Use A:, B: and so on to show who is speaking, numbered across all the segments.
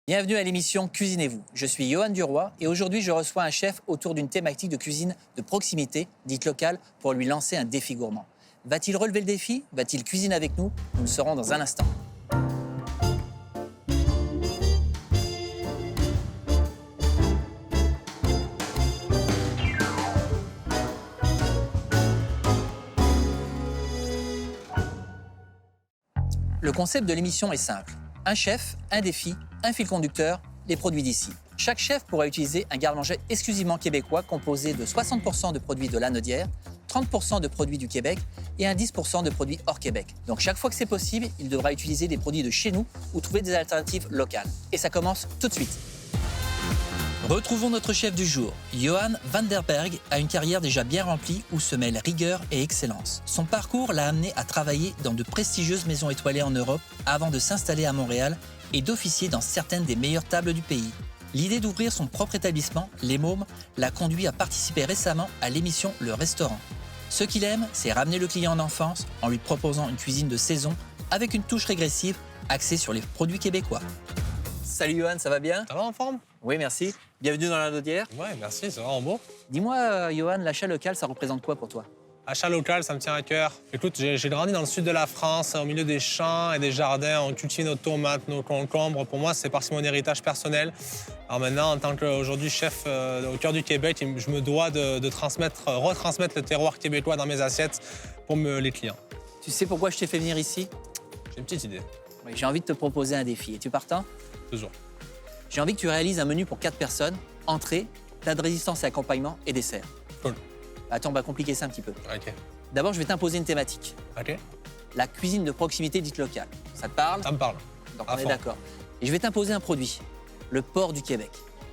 A: Bienvenue à l'émission Cuisinez-vous. Je suis Johan Duroy et aujourd'hui je reçois un chef autour d'une thématique de cuisine de proximité, dite locale, pour lui lancer un défi gourmand. Va-t-il relever le défi? Va-t-il cuisiner avec nous? Nous le saurons dans un instant. Le concept de l'émission est simple. Un chef, un défi, un fil conducteur, les produits d'ici. Chaque chef pourra utiliser un garde-manger exclusivement québécois composé de 60% de produits de Lanaudière, 30% de produits du Québec et un 10% de produits hors Québec. Donc chaque fois que c'est possible, il devra utiliser des produits de chez nous ou trouver des alternatives locales. Et ça commence tout de suite. Retrouvons notre chef du jour. Johan van der Berg a une carrière déjà bien remplie où se mêlent rigueur et excellence. Son parcours l'a amené à travailler dans de prestigieuses maisons étoilées en Europe avant de s'installer à Montréal et d'officier dans certaines des meilleures tables du pays. L'idée d'ouvrir son propre établissement, Les Mômes, l'a conduit à participer récemment à l'émission Le Restaurant. Ce qu'il aime, c'est ramener le client en enfance en lui proposant une cuisine de saison avec une touche régressive axée sur les produits québécois. Salut Johan, ça va bien?
B: Ça va en forme?
A: Oui, merci. Bienvenue dans la Lanaudière.
B: Ouais, merci, c'est vraiment beau.
A: Dis-moi, Johan, l'achat local, ça représente quoi pour toi?
B: Achat local, ça me tient à cœur. Écoute, j'ai grandi dans le sud de la France, au milieu des champs et des jardins. On cultive nos tomates, nos concombres. Pour moi, c'est partie de mon héritage personnel. Alors maintenant, en tant qu'aujourd'hui chef au cœur du Québec, je me dois de retransmettre le terroir québécois dans mes assiettes pour les clients.
A: Tu sais pourquoi je t'ai fait venir ici?
B: J'ai une petite idée,
A: Oui, j'ai envie de te proposer un défi. Es-tu partant?
B: toujours.
A: J'ai envie que tu réalises un menu pour 4 personnes, entrée, plat de résistance et accompagnement et dessert.
B: Cool.
A: Attends, on va compliquer ça un petit peu.
B: OK.
A: D'abord, je vais t'imposer une thématique.
B: OK.
A: La cuisine de proximité dite locale. Ça te parle?
B: Ça me parle.
A: Donc
B: à
A: on est
B: fond.
A: d'accord. Et je vais t'imposer un produit, le porc du Québec.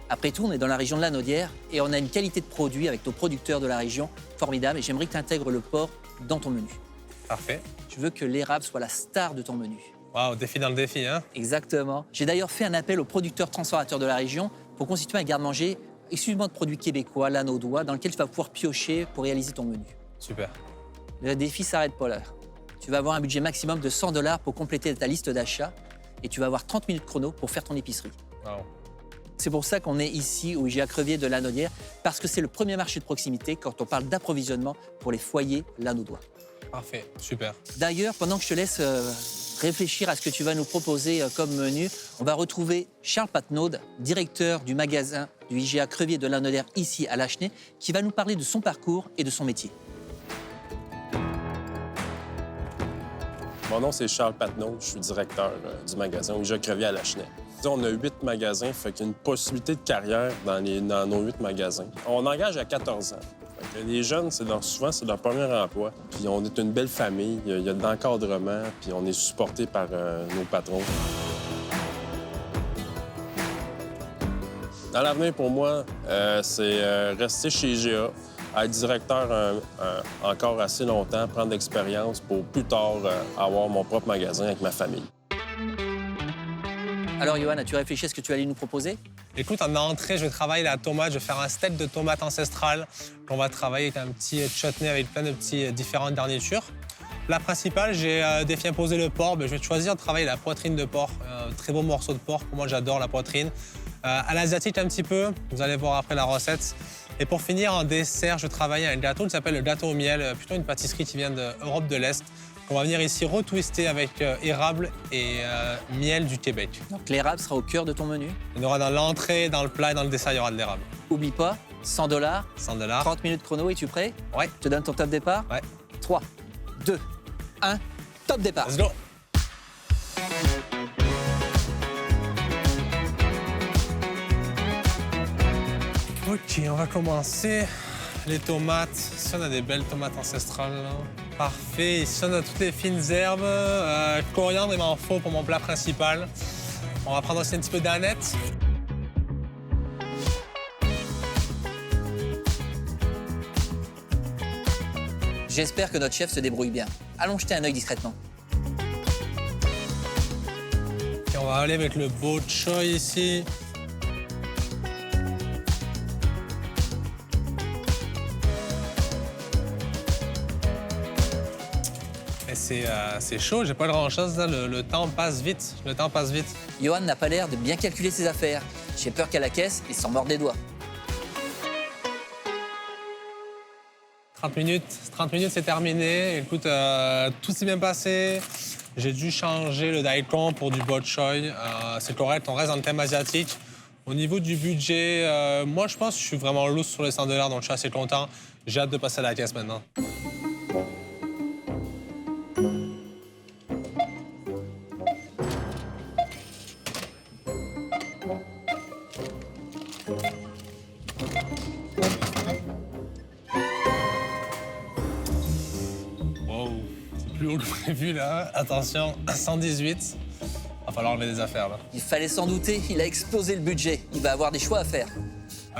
A: Après tout, on est dans la région de Lanaudière et on a une qualité de produit avec nos producteurs de la région formidable et j'aimerais que tu intègres le porc dans ton menu.
B: Parfait.
A: Je veux que l'érable soit la star de ton menu.
B: Waouh, défi dans le défi, hein?
A: Exactement. J'ai d'ailleurs fait un appel aux producteurs transformateurs de la région pour constituer un garde-manger exclusivement de produits québécois, lanaudois, dans lequel tu vas pouvoir piocher pour réaliser ton menu.
B: Super.
A: Le défi s'arrête pas là. Tu vas avoir un budget maximum de 100 $ pour compléter ta liste d'achats et tu vas avoir 30 minutes chrono pour faire ton épicerie.
B: Wow.
A: C'est pour ça qu'on est ici au IGA Crevier de Lanaudière, parce que c'est le premier marché de proximité quand on parle d'approvisionnement pour les foyers lanaudois.
B: Parfait, super.
A: D'ailleurs, pendant que je te laisse réfléchir à ce que tu vas nous proposer comme menu, on va retrouver Charles Patnaud, directeur du magasin du IGA Crevier de Lanaudière ici à Lachenay, qui va nous parler de son parcours et de son métier.
C: Mon nom, c'est Charles Patnaud. Je suis directeur du magasin IGA Crevier à Lachenay. On a 8 magasins, fait qu'il y a une possibilité de carrière dans nos 8 magasins. On engage à 14 ans. Fait que les jeunes, souvent, c'est leur premier emploi. Puis on est une belle famille, il y a de l'encadrement, puis on est supporté par nos patrons. Dans l'avenir, pour moi, c'est rester chez IGA, être directeur encore assez longtemps, prendre de l'expérience pour plus tard avoir mon propre magasin avec ma famille.
A: Alors, Johan, as-tu réfléchi à ce que tu allais nous proposer?
B: Écoute, en entrée, je vais travailler la tomate. Je vais faire un steak de tomate ancestrale qu'on va travailler avec un petit chutney avec plein de petits différentes garnitures. Plat principal, j'ai défi imposer le porc. Je vais choisir de travailler la poitrine de porc. Un très beau morceau de porc. Pour moi, j'adore la poitrine. À l'asiatique un petit peu. Vous allez voir après la recette. Et pour finir, en dessert, je travaille un gâteau qui s'appelle le gâteau au miel. Plutôt une pâtisserie qui vient d'Europe de l'Est. On va venir ici retwister avec érable et miel du Québec.
A: Donc, l'érable sera au cœur de ton menu.
B: Il y aura dans l'entrée, dans le plat et dans le dessert, il y aura de l'érable.
A: Oublie pas, 100 $,
B: 100 $.
A: 30 minutes chrono, es-tu prêt?
B: Ouais.
A: Je te donne ton top départ?
B: Ouais.
A: 3, 2, 1, top départ.
B: Let's go! OK, on va commencer. Les tomates. Ici, on a des belles tomates ancestrales. Là. Parfait. Ici, on a toutes les fines herbes. Coriandre, il m'en faut pour mon plat principal. On va prendre aussi un petit peu d'aneth.
A: J'espère que notre chef se débrouille bien. Allons jeter un œil discrètement.
B: Et on va aller avec le bok choy ici. Et c'est chaud, j'ai pas grand-chose. Là. Le temps passe vite. Le temps passe vite.
A: Johan n'a pas l'air de bien calculer ses affaires. J'ai peur qu'à la caisse, il s'en morde les doigts.
B: 30 minutes, c'est terminé. Écoute, tout s'est bien passé. J'ai dû changer le daikon pour du bok choy. C'est correct, on reste dans le thème asiatique. Au niveau du budget, moi, je pense que je suis vraiment loose sur les $100, donc je suis assez content. J'ai hâte de passer à la caisse maintenant. Wow, c'est plus haut que prévu, là. Attention, 118. Va falloir enlever des affaires, là.
A: Il fallait s'en douter, il a explosé le budget. Il va avoir des choix à faire.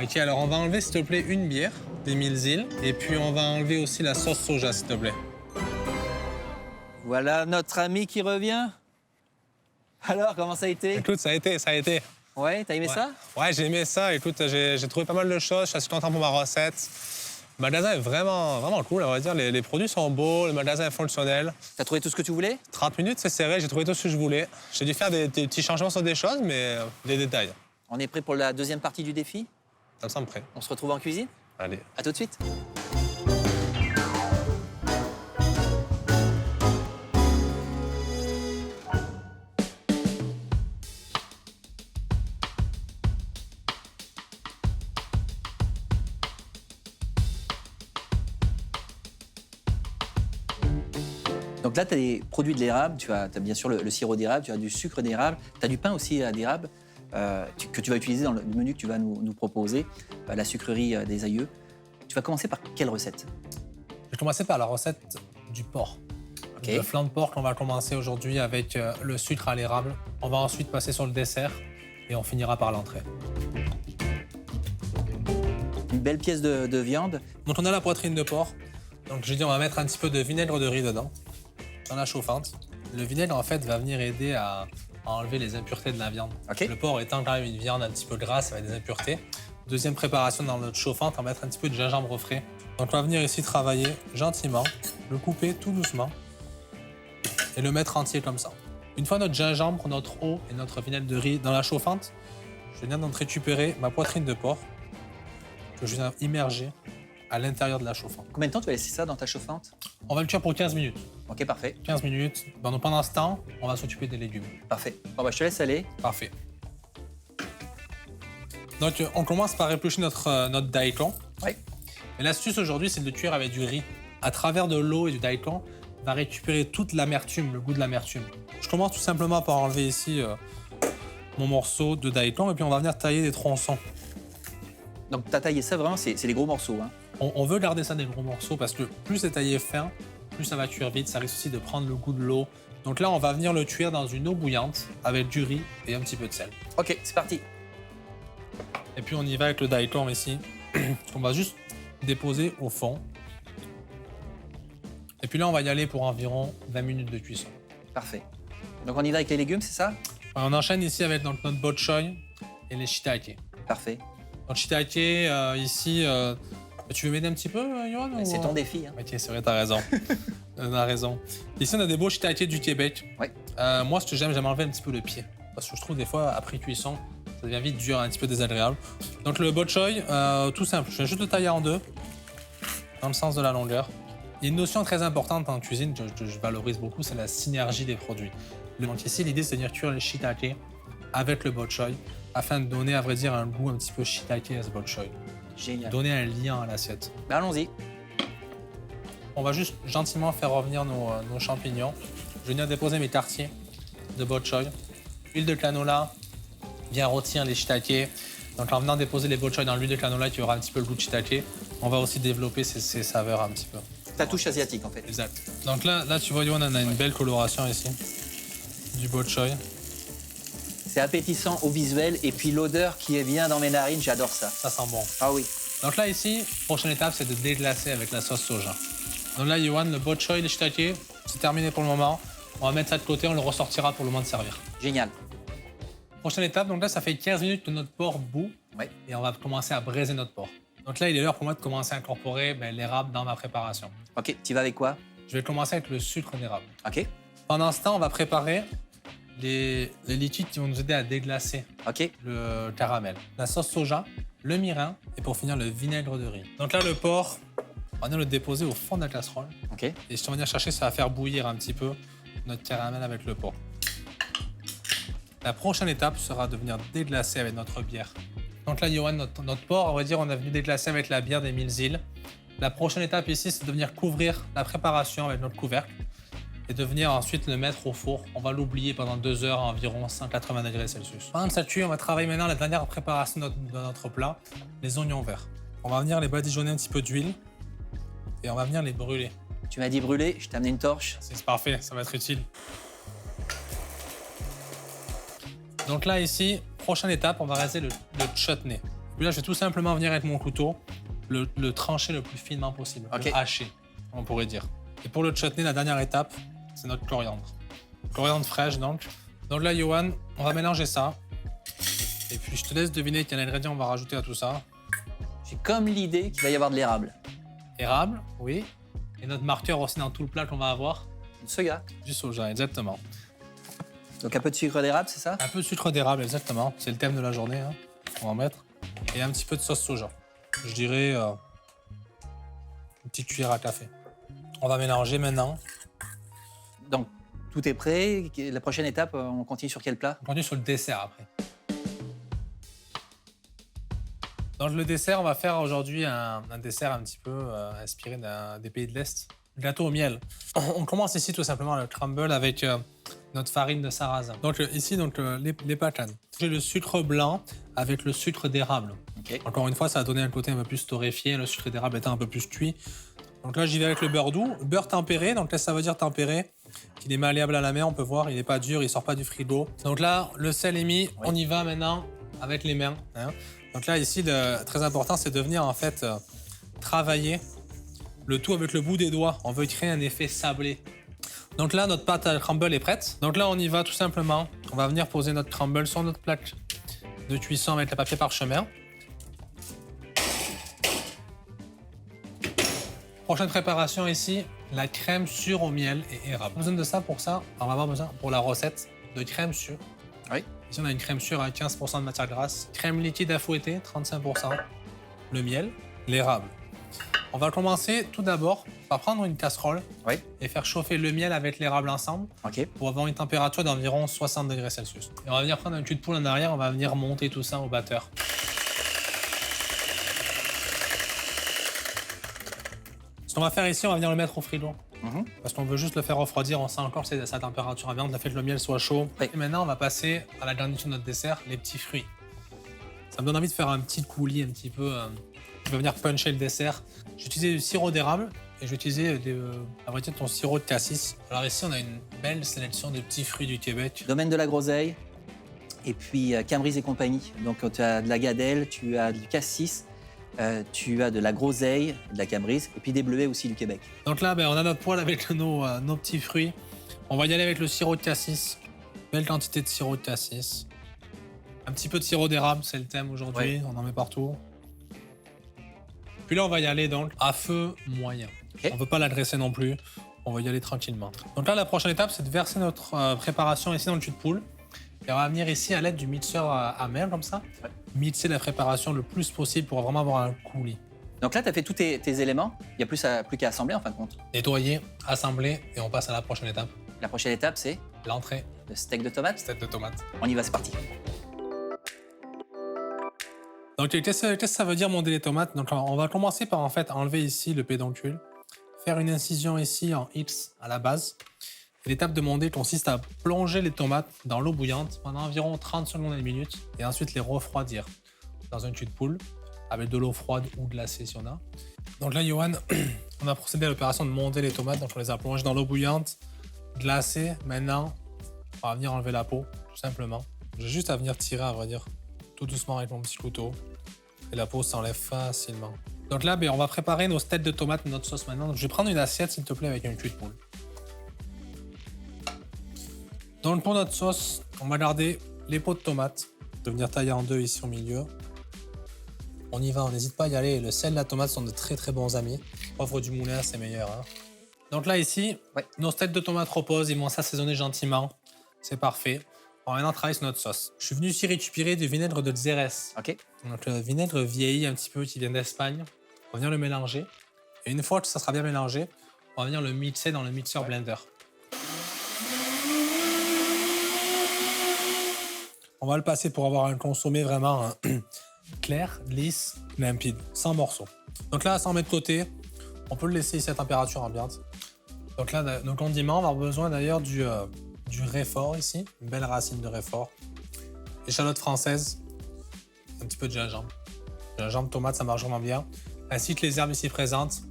B: OK, alors on va enlever, s'il te plaît, une bière des Mille-Îles. Et puis on va enlever aussi la sauce soja, s'il te plaît.
A: Voilà notre ami qui revient. Alors, comment ça a été?
B: Écoute, ça a été.
A: Ouais, t'as aimé
B: Ouais.
A: ça?
B: Ouais, j'ai aimé ça. Écoute, j'ai trouvé pas mal de choses. Je suis assez content pour ma recette. Le magasin est vraiment cool, on va dire. Les produits sont beaux, le magasin est fonctionnel.
A: T'as trouvé tout ce que tu voulais?
B: 30 minutes, c'est serré, j'ai trouvé tout ce que je voulais. J'ai dû faire des petits changements sur des choses, mais des détails.
A: On est prêt pour la deuxième partie du défi?
B: Ça me semble prêt.
A: On se retrouve en cuisine?
B: Allez.
A: À tout de suite. Donc là, tu as des produits de l'érable, tu as bien sûr le sirop d'érable, tu as du sucre d'érable, tu as du pain aussi d'érable que tu vas utiliser dans le menu que tu vas nous proposer, la sucrerie des aïeux. Tu vas commencer par quelle recette?
B: Je vais commencer par la recette du porc.
A: Ok.
B: Le flan de porc qu'on va commencer aujourd'hui avec le sucre à l'érable. On va ensuite passer sur le dessert et on finira par l'entrée.
A: Une belle pièce de viande.
B: Donc on a la poitrine de porc. Donc j'ai dit on va mettre un petit peu de vinaigre de riz dedans, dans la chauffante. Le vinaigre en fait va venir aider à enlever les impuretés de la viande.
A: Ok.
B: Le porc étant quand même une viande un petit peu grasse avec des impuretés. Deuxième préparation dans notre chauffante, on va mettre un petit peu de gingembre frais. Donc on va venir ici travailler gentiment, le couper tout doucement et le mettre entier comme ça. Une fois notre gingembre, notre eau et notre vinaigre de riz dans la chauffante, je vais venir donc récupérer ma poitrine de porc que je viens immerger à l'intérieur de la chauffante.
A: Combien de temps tu vas laisser ça dans ta chauffante?
B: On va le cuire pour 15 minutes.
A: Ok, parfait.
B: 15 minutes. Donc pendant ce temps, on va s'occuper des légumes.
A: Parfait. Bon, bah, je te laisse aller.
B: Parfait. Donc on commence par éplucher notre daikon.
A: Oui.
B: Et l'astuce aujourd'hui, c'est de le cuire avec du riz. À travers de l'eau et du daikon, on va récupérer toute l'amertume, le goût de l'amertume. Je commence tout simplement par enlever ici mon morceau de daikon et puis on va venir tailler des tronçons.
A: Donc, tu as taillé ça vraiment, c'est les gros morceaux. Hein.
B: On veut garder ça des gros morceaux parce que plus c'est taillé fin, plus ça va cuire vite. Ça risque aussi de prendre le goût de l'eau. Donc là, on va venir le cuire dans une eau bouillante avec du riz et un petit peu de sel.
A: Ok, c'est parti.
B: Et puis on y va avec le daikon ici. On va juste déposer au fond. Et puis là, on va y aller pour environ 20 minutes de cuisson.
A: Parfait. Donc, on y va avec les légumes, c'est ça?
B: On enchaîne ici avec donc, notre bok choy et les shiitake.
A: Parfait.
B: Donc shiitake, ici, tu veux m'aider un petit peu, Johan?
A: C'est ton défi. Hein.
B: Ok, c'est vrai, t'as raison. T'as raison. Ici, on a des beaux shiitake du Québec.
A: Ouais.
B: Moi, ce que j'aime enlever un petit peu le pied. Parce que je trouve des fois, après cuisson, ça devient vite dur, un petit peu désagréable. Donc le bok choy, tout simple. Je vais juste le tailler en deux, dans le sens de la longueur. Il y a une notion très importante en cuisine que je valorise beaucoup, c'est la synergie des produits. Donc ici, l'idée, c'est de venir cuire les shiitake avec le bok choy, afin de donner, à vrai dire, un goût un petit peu shiitake à ce bok choy.
A: Génial.
B: Donner un lien à l'assiette.
A: Ben, allons-y.
B: On va juste gentiment faire revenir nos champignons. Je vais venir déposer mes quartiers de bok choy. Huile de canola vient rôtir les shiitake. Donc en venant déposer les bok choy dans l'huile de canola qui aura un petit peu le goût de shiitake, on va aussi développer ces saveurs un petit peu.
A: Ta touche asiatique, en fait.
B: Exact. Donc là tu vois, on en a une belle coloration ici du bok choy.
A: C'est appétissant au visuel et puis l'odeur qui est bien dans mes narines, j'adore ça.
B: Ça sent bon.
A: Ah oui.
B: Donc là, ici, prochaine étape, c'est de déglacer avec la sauce soja. Donc là, Johan, le bok choy, les shiitake, c'est terminé pour le moment. On va mettre ça de côté, on le ressortira pour le moment de servir.
A: Génial.
B: Prochaine étape, donc là, ça fait 15 minutes que notre porc bout.
A: Ouais.
B: Et on va commencer à braiser notre porc. Donc là, il est l'heure pour moi de commencer à incorporer l'érable dans ma préparation.
A: Ok, tu vas avec quoi?
B: Je vais commencer avec le sucre d'érable.
A: OK.
B: Pendant ce temps, on va préparer les liquides qui vont nous aider à déglacer
A: OK.
B: le caramel. La sauce soja, le mirin et pour finir, le vinaigre de riz. Donc là, le porc, on va venir le déposer au fond de la casserole.
A: OK.
B: Et ce qu'on va venir chercher, ça va faire bouillir un petit peu notre caramel avec le porc. La prochaine étape sera de venir déglacer avec notre bière. Donc là, Johan, notre porc, on va dire, on a venu déglacer avec la bière des 1000 îles. La prochaine étape ici, c'est de venir couvrir la préparation avec notre couvercle et de venir ensuite le mettre au four. On va l'oublier pendant 2 heures à environ 180 degrés Celsius. Pendant que ça cuit, on va travailler maintenant la dernière préparation de notre plat, les oignons verts. On va venir les badigeonner un petit peu d'huile et on va venir les brûler.
A: Tu m'as dit brûler, je t'ai amené une torche.
B: C'est parfait, ça va être utile. Donc là, ici, prochaine étape, on va réaliser le chutney. Puis là, je vais tout simplement venir avec mon couteau, le trancher le plus finement possible,
A: OK.
B: le hacher, on pourrait dire. Et pour le chutney, la dernière étape, c'est notre coriandre. Coriandre fraîche, donc. Donc là, Johan, on va mélanger ça. Et puis, je te laisse deviner quel ingrédient on va rajouter à tout ça.
A: J'ai comme l'idée qu'il va y avoir de l'érable.
B: Érable, oui. Et notre marqueur aussi dans tout le plat qu'on va avoir,
A: Du soja.
B: du soja, exactement.
A: Donc un peu de sucre d'érable, c'est ça?
B: Un peu de sucre d'érable, exactement. C'est le thème de la journée, hein. On va en mettre. Et un petit peu de sauce soja. Je dirais une petite cuillère à café. On va mélanger maintenant.
A: Donc tout est prêt. La prochaine étape, on continue sur quel plat?
B: On continue sur le dessert après. Dans le dessert, on va faire aujourd'hui un dessert un petit peu inspiré des pays de l'Est. Le gâteau au miel. On commence ici tout simplement le crumble avec notre farine de sarrasin. Donc ici, les patates. J'ai le sucre blanc avec le sucre d'érable.
A: OK.
B: Encore une fois, ça va donner un côté un peu plus torréfié, le sucre d'érable étant un peu plus cuit. Donc là, j'y vais avec le beurre doux, beurre tempéré. Donc là, ça veut dire tempéré. Il est malléable à la main, on peut voir. Il n'est pas dur, il sort pas du frigo. Donc là, le sel est mis. On y va maintenant avec les mains, hein. Donc là, ici, très important, c'est de venir en fait travailler le tout avec le bout des doigts. On veut créer un effet sablé. Donc là, notre pâte à crumble est prête. Donc là, on y va tout simplement. On va venir poser notre crumble sur notre plaque de cuisson avec le papier parchemin. Prochaine préparation ici, la crème sûre au miel et érable. Besoin de ça pour ça, on va avoir besoin pour la recette de crème sûre.
A: Oui.
B: Ici, on a une crème sûre à 15% de matière grasse, crème liquide à fouetter, 35%, le miel, l'érable. On va commencer tout d'abord par prendre une casserole
A: Oui.
B: et faire chauffer le miel avec l'érable ensemble
A: OK.
B: pour avoir une température d'environ 60 degrés Celsius. Et on va venir prendre un cul de poule en arrière, on va venir monter tout ça au batteur. Ce qu'on va faire ici, on va venir le mettre au frigo. Parce qu'on veut juste le faire refroidir, on sent encore sa température ambiante, le fait que le miel soit chaud.
A: Oui.
B: Et maintenant, on va passer à la garniture de notre dessert, les petits fruits. Ça me donne envie de faire un petit coulis un petit peu qui va venir puncher le dessert. J'ai utilisé du sirop d'érable et je vais utiliser à vrai dire ton sirop de cassis. Alors ici, on a une belle sélection de petits fruits du Québec.
A: Domaine de la Groseille et puis Cambrise et compagnie. Donc tu as de la gadelle, tu as du cassis, tu as de la groseille, de la Cambrise et puis des bleuets aussi du Québec.
B: Donc là, on a notre poêle avec nos petits fruits. On va y aller avec le sirop de cassis. Belle quantité de sirop de cassis. Un petit peu de sirop d'érable, c'est le thème aujourd'hui.
A: Ouais.
B: On en met partout. Puis là, on va y aller donc à feu moyen.
A: Okay.
B: On ne veut pas l'adresser non plus. On va y aller tranquillement. Donc là, la prochaine étape, c'est de verser notre préparation ici dans le jus de poule. Et on va venir ici à l'aide du mixeur à main, comme ça, mixer la préparation le plus possible pour vraiment avoir un coulis.
A: Donc là, tu as fait tous tes éléments. Il n'y a plus qu'à assembler en fin de compte.
B: Nettoyer, assembler et on passe à la prochaine étape.
A: La prochaine étape, c'est
B: L'entrée,
A: le steak de tomate.
B: tête de tomate.
A: On y va, c'est parti.
B: Donc, qu'est-ce que ça veut dire monter les tomates? Donc, on va commencer par en fait enlever ici le pédoncule, faire une incision ici en X à la base. Et l'étape de monder consiste à plonger les tomates dans l'eau bouillante pendant environ 30 secondes à une minute et ensuite les refroidir dans un cul de poule avec de l'eau froide ou glacée si on a. Donc là, Johan, on a procédé à l'opération de monder les tomates. Donc, on les a plongées dans l'eau bouillante, glacées. Maintenant, on va venir enlever la peau, tout simplement. J'ai juste à venir tirer, à vrai dire, tout doucement avec mon petit couteau. Et la peau s'enlève facilement. Donc là, on va préparer nos steaks de tomates et notre sauce maintenant. Donc, je vais prendre une assiette, s'il te plaît, avec un cul de poule. Donc pour notre sauce, on va garder les pots de tomates. Je vais venir tailler en deux ici au milieu. On y va, on n'hésite pas à y aller. Le sel et la tomate sont de très très bons amis. Poivre du moulin, c'est meilleur, hein. Donc là, ici,
A: Ouais.
B: nos steaks de tomates reposent, ils vont s'assaisonner gentiment. C'est parfait. On va maintenant travailler sur notre sauce. Je suis venu ici récupérer du vinaigre de Xérès.
A: OK.
B: Donc le vinaigre vieilli un petit peu qui vient d'Espagne. On va venir le mélanger. Et une fois que ça sera bien mélangé, on va venir le mixer dans le mixeur blender. On va le passer pour avoir un consommé vraiment clair, lisse, limpide, sans morceaux. Donc là, ça on met de côté. On peut le laisser ici à température ambiante. Donc là, nos condiments, on va avoir besoin d'ailleurs du réfort ici, une belle racine de réfort. Échalote française, un petit peu de gingembre. Gingembre, tomate, ça marche vraiment bien. Ainsi que les herbes ici présentes,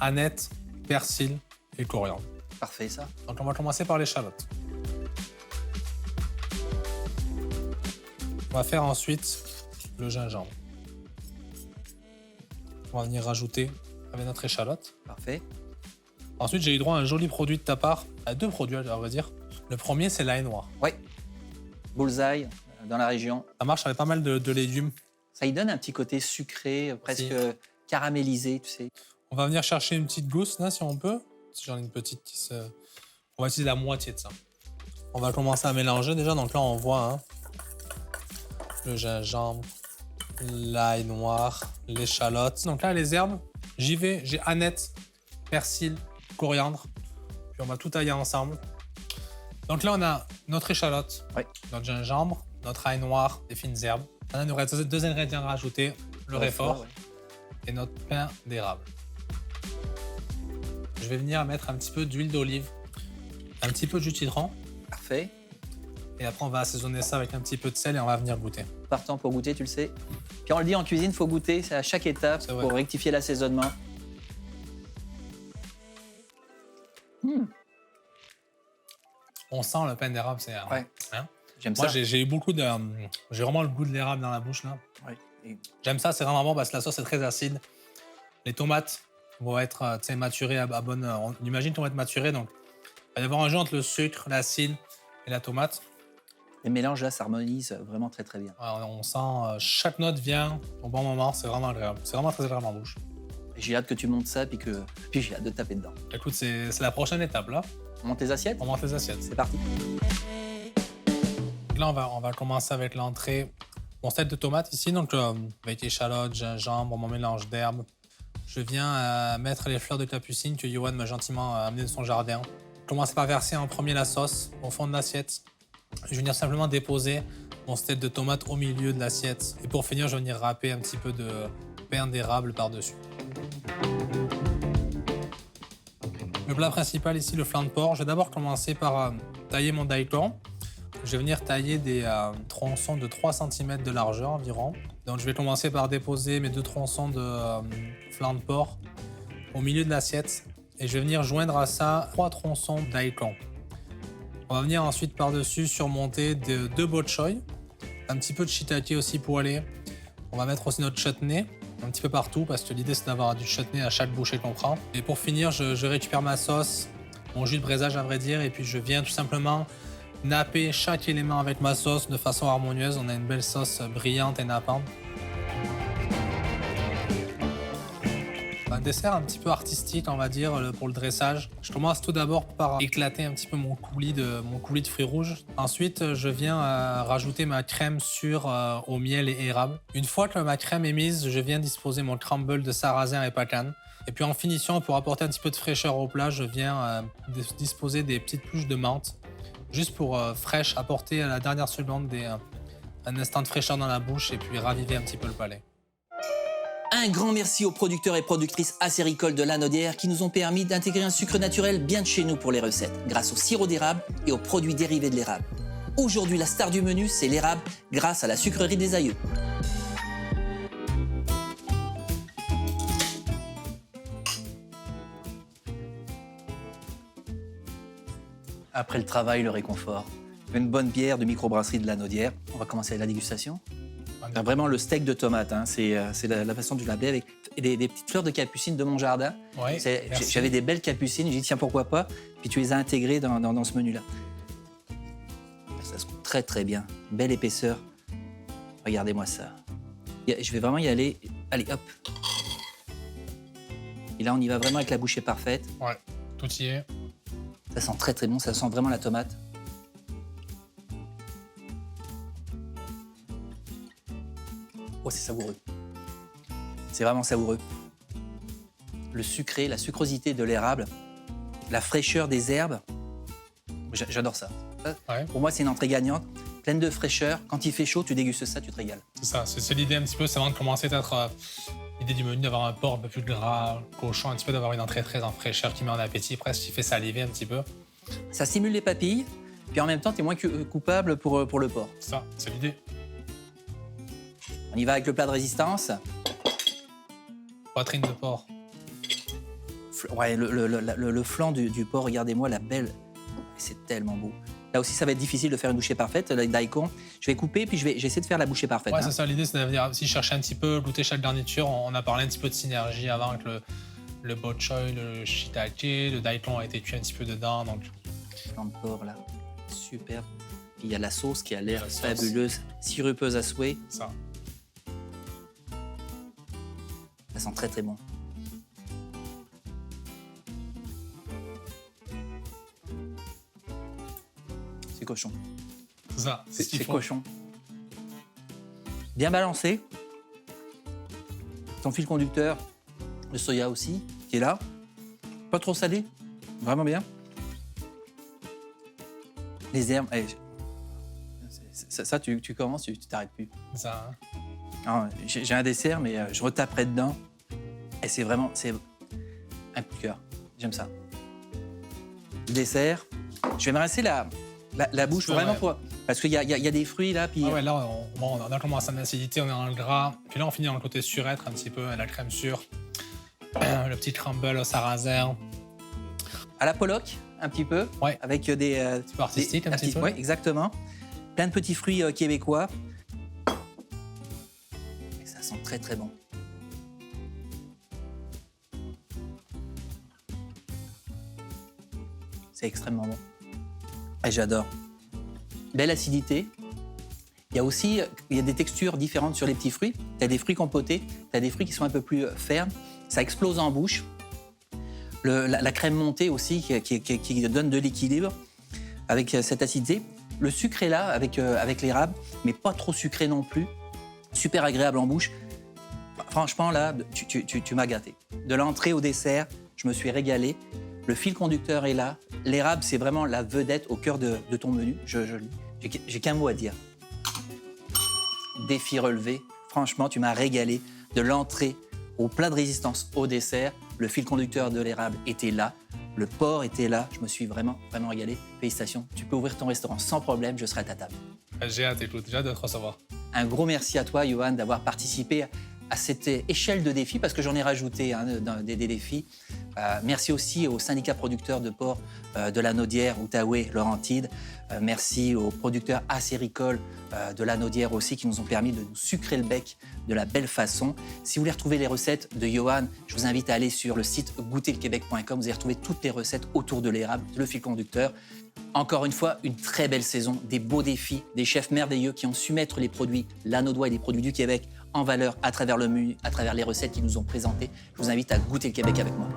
B: aneth, persil et coriandre.
A: Parfait, ça.
B: Donc on va commencer par l'échalote. On va faire ensuite le gingembre. On va venir rajouter avec notre échalote.
A: Parfait.
B: Ensuite, j'ai eu droit à un joli produit de ta part, à 2 produits, à vrai dire. Le premier, c'est l'ail noir.
A: Oui. Bullseye, dans la région.
B: Ça marche avec pas mal de légumes.
A: Ça y donne un petit côté sucré, presque
B: Si.
A: caramélisé, tu sais.
B: On va venir chercher une petite gousse, là, si on peut. Si j'en ai une petite qui se... On va utiliser la moitié de ça. On va commencer à mélanger déjà. Donc là, on voit le gingembre, l'ail noir, l'échalote. Donc là, les herbes, j'y vais. J'ai aneth, persil, coriandre. Puis on va tout tailler ensemble. Donc là, on a notre échalote,
A: Oui.
B: notre gingembre, notre ail noir, des fines herbes. Maintenant, il nous reste 2 ingrédients à rajouter, le réfort
A: ouais.
B: et notre pain d'érable. Je vais venir mettre un petit peu d'huile d'olive, un petit peu de jus de citron,
A: Parfait.
B: et après, on va assaisonner ça avec un petit peu de sel et on va venir goûter.
A: Partant pour goûter, tu le sais. Puis on le dit en cuisine, il faut goûter, c'est à chaque étape
B: C'est vrai.
A: pour rectifier l'assaisonnement.
B: On sent le pain d'érable, c'est...
A: Ouais.
B: hein?
A: J'aime
B: Moi,
A: ça.
B: j'ai eu beaucoup de... J'ai vraiment le goût de l'érable dans la bouche, là.
A: Ouais. Et
B: J'aime ça, c'est vraiment bon parce que la sauce est très acide. Les tomates vont être maturées à bonne... On imagine tomates maturées, donc il va y avoir un jeu entre le sucre, l'acide et la tomate.
A: les mélanges là s'harmonisent vraiment très très bien.
B: On sent chaque note vient au bon moment, c'est vraiment agréable. C'est vraiment très agréable en bouche.
A: Et j'ai hâte que tu montes ça puis j'ai hâte de taper dedans.
B: Écoute, c'est la prochaine étape là.
A: On monte les assiettes.
B: On monte les assiettes.
A: C'est parti.
B: Donc là, on va commencer avec l'entrée. Mon steak de tomates ici, donc avec échalotes, gingembre, mon mélange d'herbes. Je viens mettre les fleurs de capucine que Johan m'a gentiment amené de son jardin. Je commence par verser en premier la sauce au fond de l'assiette. Je vais venir simplement déposer mon steak de tomate au milieu de l'assiette. Et pour finir, je vais venir râper un petit peu de pain d'érable par-dessus. Le plat principal ici, le flan de porc. Je vais d'abord commencer par tailler mon daikon. Je vais venir tailler des tronçons de 3 cm de largeur environ. Donc je vais commencer par déposer mes 2 tronçons de flan de porc au milieu de l'assiette. Et je vais venir joindre à ça 3 tronçons de daikon. On va venir ensuite par-dessus surmonter 2 bok choy, un petit peu de shiitake aussi poêlé. On va mettre aussi notre chutney un petit peu partout parce que l'idée c'est d'avoir du chutney à chaque bouchée qu'on prend. Et pour finir, je récupère ma sauce, mon jus de braisage à vrai dire, et puis je viens tout simplement napper chaque élément avec ma sauce de façon harmonieuse. On a une belle sauce brillante et nappante. Un dessert un petit peu artistique, on va dire, pour le dressage. Je commence tout d'abord par éclater un petit peu mon coulis de fruits rouges. Ensuite, je viens rajouter ma crème sûre au miel et érable. Une fois que ma crème est mise, je viens disposer mon crumble de sarrasin et pacane. Et puis en finition, pour apporter un petit peu de fraîcheur au plat, je viens disposer des petites touches de menthe, juste pour fraîche, apporter à la dernière seconde un instant de fraîcheur dans la bouche et puis raviver un petit peu le palais.
A: Un grand merci aux producteurs et productrices acéricoles de Lanaudière qui nous ont permis d'intégrer un sucre naturel bien de chez nous pour les recettes, grâce au sirop d'érable et aux produits dérivés de l'érable. Aujourd'hui, la star du menu, c'est l'érable, grâce à la sucrerie des aïeux. Après le travail, le réconfort. Une bonne bière de microbrasserie de Lanaudière. On va commencer la dégustation. Vraiment le steak de tomate, hein. C'est la façon dont je l'avais avec des petites fleurs de capucine de mon jardin.
B: Ouais,
A: J'avais des belles capucines, j'ai dit tiens pourquoi pas, puis tu les as intégrées dans ce menu-là. Ça se coupe très très bien, belle épaisseur. Regardez-moi ça. Je vais vraiment y aller, allez hop. Et là on y va vraiment avec la bouchée parfaite.
B: Ouais.
D: Tout y est.
A: Ça sent très très bon, ça sent vraiment la tomate. Oh, c'est savoureux. C'est vraiment savoureux. Le sucré, la sucrosité de l'érable, la fraîcheur des herbes. J'adore ça.
D: Ouais.
A: Pour moi, c'est une entrée gagnante, pleine de fraîcheur. Quand il fait chaud, tu dégustes ça, tu te régales.
D: C'est ça, c'est l'idée un petit peu, c'est avant de commencer peut-être l'idée du menu d'avoir un porc un peu plus gras, cochon, un petit peu d'avoir une entrée très en fraîcheur qui met en appétit, presque qui fait saliver un petit peu.
A: Ça stimule les papilles, puis en même temps, tu es moins coupable pour le porc.
D: C'est ça, c'est l'idée.
A: On y va avec le plat de résistance.
D: Poitrine de porc.
A: Ouais, le flanc du porc, regardez-moi la belle. C'est tellement beau. Là aussi, ça va être difficile de faire une bouchée parfaite. Le daikon, je vais couper, puis j'essaie de faire la bouchée parfaite.
D: Ouais, c'est ça, l'idée, c'est de venir aussi chercher un petit peu, goûter chaque garniture. On a parlé un petit peu de synergie avant avec le bok choy, le shiitake, le daikon a été cuit un petit peu dedans, donc...
A: Flanc de porc, là, superbe. Puis il y a la sauce qui a l'air
D: La sauce.
A: fabuleuse, sirupeuse à souhait.
D: Ça.
A: Ça sent très très bon. C'est cochon.
D: C'est ça, c'est ce qu'il
A: C'est
D: faut.
A: cochon. Bien balancé. Ton fil conducteur, le soya aussi, qui est là. Pas trop salé, vraiment bien. Les herbes, ça, tu commences, tu t'arrêtes plus.
D: C'est ça, hein.
A: Ah, j'ai un dessert, mais je retaperai dedans. Et c'est un coup de cœur. J'aime ça. Le dessert. Je vais me rincer la bouche
D: Ouais.
A: vraiment parce qu'il y a des fruits là. Puis
D: Ah ouais, là, on a commencé en acidité, on est dans le gras. Puis là, on finit dans le côté surêtre un petit peu, la crème sûre, le petit crumble au sarrasin.
A: à la Pollock, un petit peu.
D: Ouais.
A: Avec des.
D: Un petit peu artistique, un petit peu.
A: Oui, exactement. Plein de petits fruits québécois. Et ça sent très très bon. C'est extrêmement bon. Et j'adore. Belle acidité. Il y a aussi des textures différentes sur les petits fruits. Tu as des fruits compotés, tu as des fruits qui sont un peu plus fermes. Ça explose en bouche. La crème montée aussi qui donne de l'équilibre avec cette acidité. Le sucre est là avec l'érable, mais pas trop sucré non plus. Super agréable en bouche. Franchement, là, tu m'as gâté. De l'entrée au dessert, je me suis régalé. Le fil conducteur est là. L'érable, c'est vraiment la vedette au cœur de ton menu. J'ai qu'un mot à dire. Défi relevé. Franchement, tu m'as régalé. De l'entrée au plat de résistance au dessert, le fil conducteur de l'érable était là. Le porc était là. Je me suis vraiment, vraiment régalé. Félicitations. Tu peux ouvrir ton restaurant sans problème. Je serai à ta table.
D: J'ai hâte, écoute, j'ai hâte de te recevoir.
A: Un gros merci à toi, Johan, d'avoir participé à cette échelle de défis, parce que j'en ai rajouté des défis. Merci aussi aux syndicats producteurs de porc de la Naudière, Outaouais, Laurentide. Merci aux producteurs acéricole de la Naudière aussi, qui nous ont permis de nous sucrer le bec de la belle façon. Si vous voulez retrouver les recettes de Johan, je vous invite à aller sur le site goûterlequebec.com. Vous allez retrouver toutes les recettes autour de l'érable, le fil conducteur. Encore une fois, une très belle saison, des beaux défis, des chefs merveilleux qui ont su mettre les produits lanaudois et les produits du Québec en valeur à travers le menu, à travers les recettes qu'ils nous ont présentées. Je vous invite à goûter le Québec avec moi.